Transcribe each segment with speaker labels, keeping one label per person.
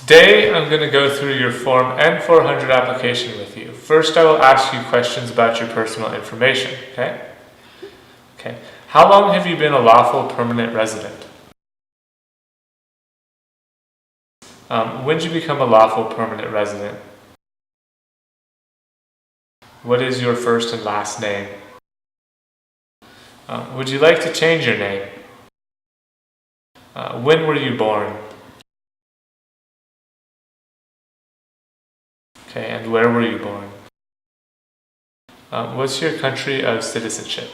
Speaker 1: Today, I'm going to go through your Form N400 application with you. First, I will ask you questions about your personal information, okay? Okay. How long have you been a lawful permanent resident? When did you become a lawful permanent resident? What is your first and last name? Would you like to change your name? When were you born? Okay, and where were you born? What's your country of citizenship?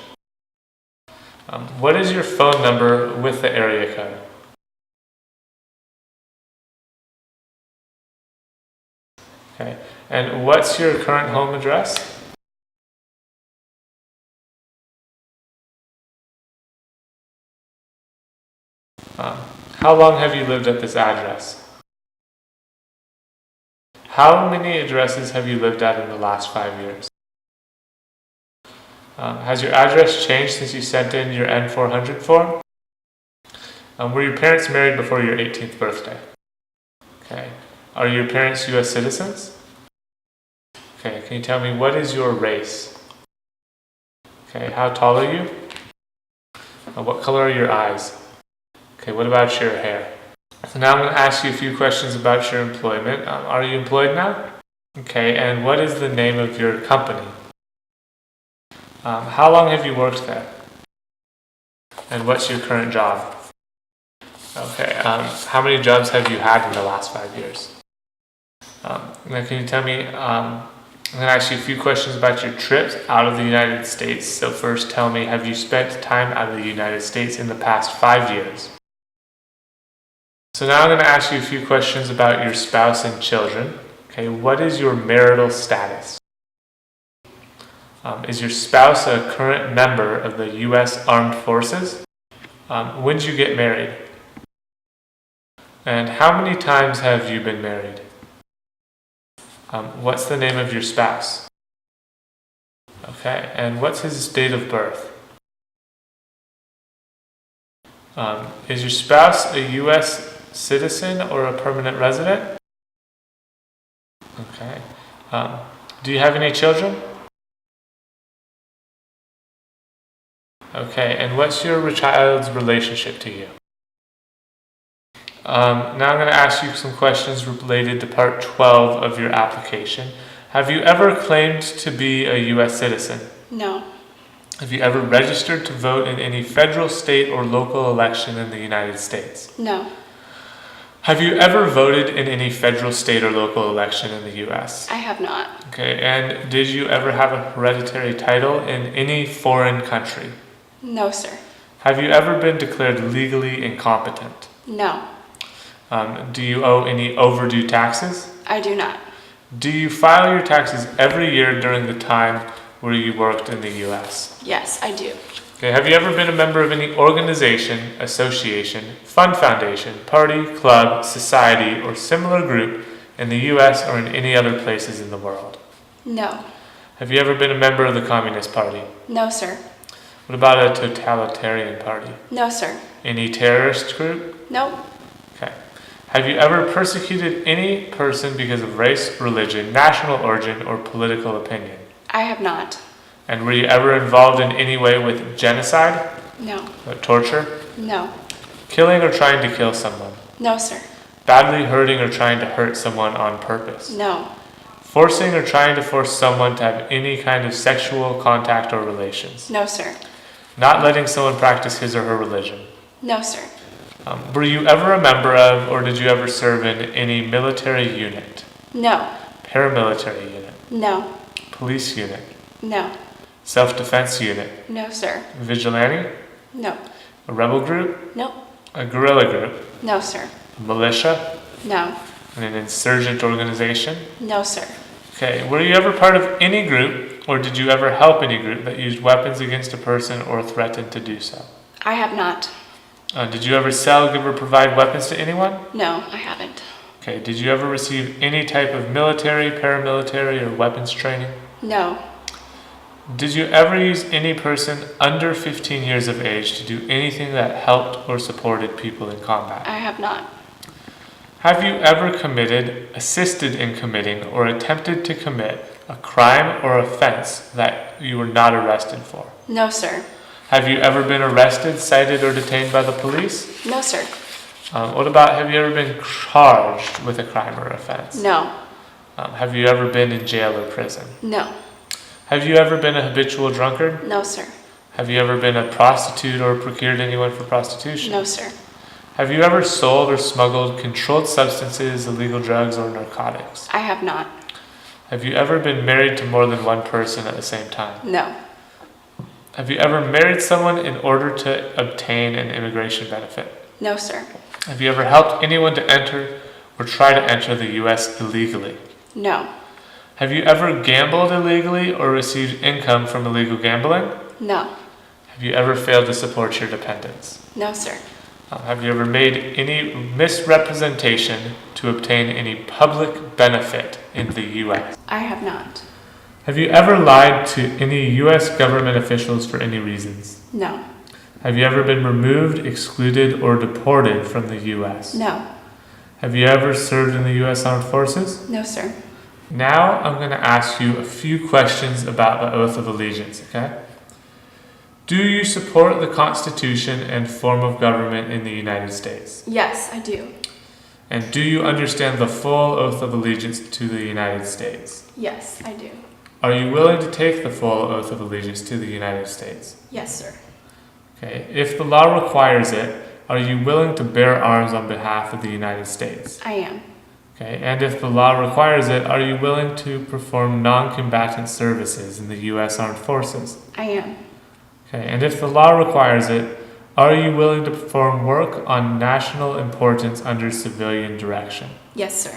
Speaker 1: What is your phone number with the area code? Okay, and what's your current home address? How long have you lived at this address? How many addresses have you lived at in the last 5 years? Has your address changed since you sent in your N400 form? Were your parents married before your 18th birthday? Okay. Are your parents U.S. citizens? Okay. Can you tell me what is your race? Okay. How tall are you? What color are your eyes? Okay. What about your hair? So now I'm going to ask you a few questions about your employment. Are you employed now? Okay. And what is the name of your company? How long have you worked there? And what's your current job? Okay. How many jobs have you had in the last 5 years? Now can you tell me, I'm going to ask you a few questions about your trips out of the United States. So first tell me, have you spent time out of the United States in the past 5 years? So now I'm going to ask you a few questions about your spouse and children. Okay, what is your marital status? Is your spouse a current member of the U.S. Armed Forces? When did you get married? And how many times have you been married? What's the name of your spouse? Okay, and what's his date of birth? Is your spouse a U.S. citizen or a permanent resident? Okay. Do you have any children? Okay, and what's your child's relationship to you? Now I'm going to ask you some questions related to Part 12 of your application. Have you ever claimed to be a U.S. citizen?
Speaker 2: No.
Speaker 1: Have you ever registered to vote in any federal, state, or local election in the United States?
Speaker 2: No.
Speaker 1: Have you ever voted in any federal, state, or local election in the U.S.?
Speaker 2: I have not.
Speaker 1: Okay, and did you ever have a hereditary title in any foreign country?
Speaker 2: No, sir.
Speaker 1: Have you ever been declared legally incompetent?
Speaker 2: No.
Speaker 1: Do you owe any overdue taxes?
Speaker 2: I do not.
Speaker 1: Do you file your taxes every year during the time where you worked in the U.S.?
Speaker 2: Yes, I do.
Speaker 1: Okay, have you ever been a member of any organization, association, fund foundation, party, club, society, or similar group in the U.S. or in any other places in the world?
Speaker 2: No.
Speaker 1: Have you ever been a member of the Communist Party?
Speaker 2: No, sir.
Speaker 1: What about a totalitarian party?
Speaker 2: No, sir.
Speaker 1: Any terrorist group?
Speaker 2: Nope.
Speaker 1: Okay. Have you ever persecuted any person because of race, religion, national origin, or political opinion?
Speaker 2: I have not.
Speaker 1: And were you ever involved in any way with genocide?
Speaker 2: No.
Speaker 1: Torture?
Speaker 2: No.
Speaker 1: Killing or trying to kill someone?
Speaker 2: No, sir.
Speaker 1: Badly hurting or trying to hurt someone on purpose?
Speaker 2: No.
Speaker 1: Forcing or trying to force someone to have any kind of sexual contact or relations?
Speaker 2: No, sir.
Speaker 1: Not letting someone practice his or her religion?
Speaker 2: No, sir.
Speaker 1: Were you ever a member of or did you ever serve in any military unit?
Speaker 2: No.
Speaker 1: Paramilitary unit?
Speaker 2: No.
Speaker 1: Police unit?
Speaker 2: No.
Speaker 1: Self-defense unit?
Speaker 2: No, sir.
Speaker 1: Vigilante?
Speaker 2: No.
Speaker 1: A rebel group?
Speaker 2: Nope.
Speaker 1: A guerrilla group?
Speaker 2: No, sir.
Speaker 1: A militia?
Speaker 2: No.
Speaker 1: And an insurgent organization?
Speaker 2: No, sir.
Speaker 1: Okay, were you ever part of any group, or did you ever help any group that used weapons against a person or threatened to do so?
Speaker 2: I have not.
Speaker 1: Did you ever sell, give, or provide weapons to anyone?
Speaker 2: No, I haven't.
Speaker 1: Okay, did you ever receive any type of military, paramilitary, or weapons training?
Speaker 2: No.
Speaker 1: Did you ever use any person under 15 years of age to do anything that helped or supported people in combat?
Speaker 2: I have not.
Speaker 1: Have you ever committed, assisted in committing, or attempted to commit a crime or offense that you were not arrested for?
Speaker 2: No, sir.
Speaker 1: Have you ever been arrested, cited, or detained by the police?
Speaker 2: No, sir.
Speaker 1: What about have you ever been charged with a crime or offense?
Speaker 2: No.
Speaker 1: Have you ever been in jail or prison?
Speaker 2: No.
Speaker 1: Have you ever been a habitual drunkard?
Speaker 2: No, sir.
Speaker 1: Have you ever been a prostitute or procured anyone for prostitution?
Speaker 2: No, sir.
Speaker 1: Have you ever sold or smuggled controlled substances, illegal drugs, or narcotics?
Speaker 2: I have not.
Speaker 1: Have you ever been married to more than one person at the same time?
Speaker 2: No.
Speaker 1: Have you ever married someone in order to obtain an immigration benefit?
Speaker 2: No, sir.
Speaker 1: Have you ever helped anyone to enter or try to enter the U.S. illegally?
Speaker 2: No.
Speaker 1: Have you ever gambled illegally or received income from illegal gambling?
Speaker 2: No.
Speaker 1: Have you ever failed to support your dependents?
Speaker 2: No, sir.
Speaker 1: Have you ever made any misrepresentation to obtain any public benefit in the U.S.?
Speaker 2: I have not.
Speaker 1: Have you ever lied to any U.S. government officials for any reasons?
Speaker 2: No.
Speaker 1: Have you ever been removed, excluded, or deported from the U.S.?
Speaker 2: No.
Speaker 1: Have you ever served in the U.S. Armed Forces?
Speaker 2: No, sir.
Speaker 1: Now I'm going to ask you a few questions about the oath of allegiance, okay? Do you support the Constitution and form of government in the United States?
Speaker 2: Yes, I do.
Speaker 1: And do you understand the full oath of allegiance to the United States?
Speaker 2: Yes, I do.
Speaker 1: Are you willing to take the full oath of allegiance to the United States?
Speaker 2: Yes, sir.
Speaker 1: Okay. If the law requires it, are you willing to bear arms on behalf of the United States?
Speaker 2: I am.
Speaker 1: Okay. And if the law requires it, are you willing to perform non-combatant services in the U.S. Armed Forces?
Speaker 2: I am.
Speaker 1: Okay. And if the law requires it, are you willing to perform work on national importance under civilian direction?
Speaker 2: Yes, sir.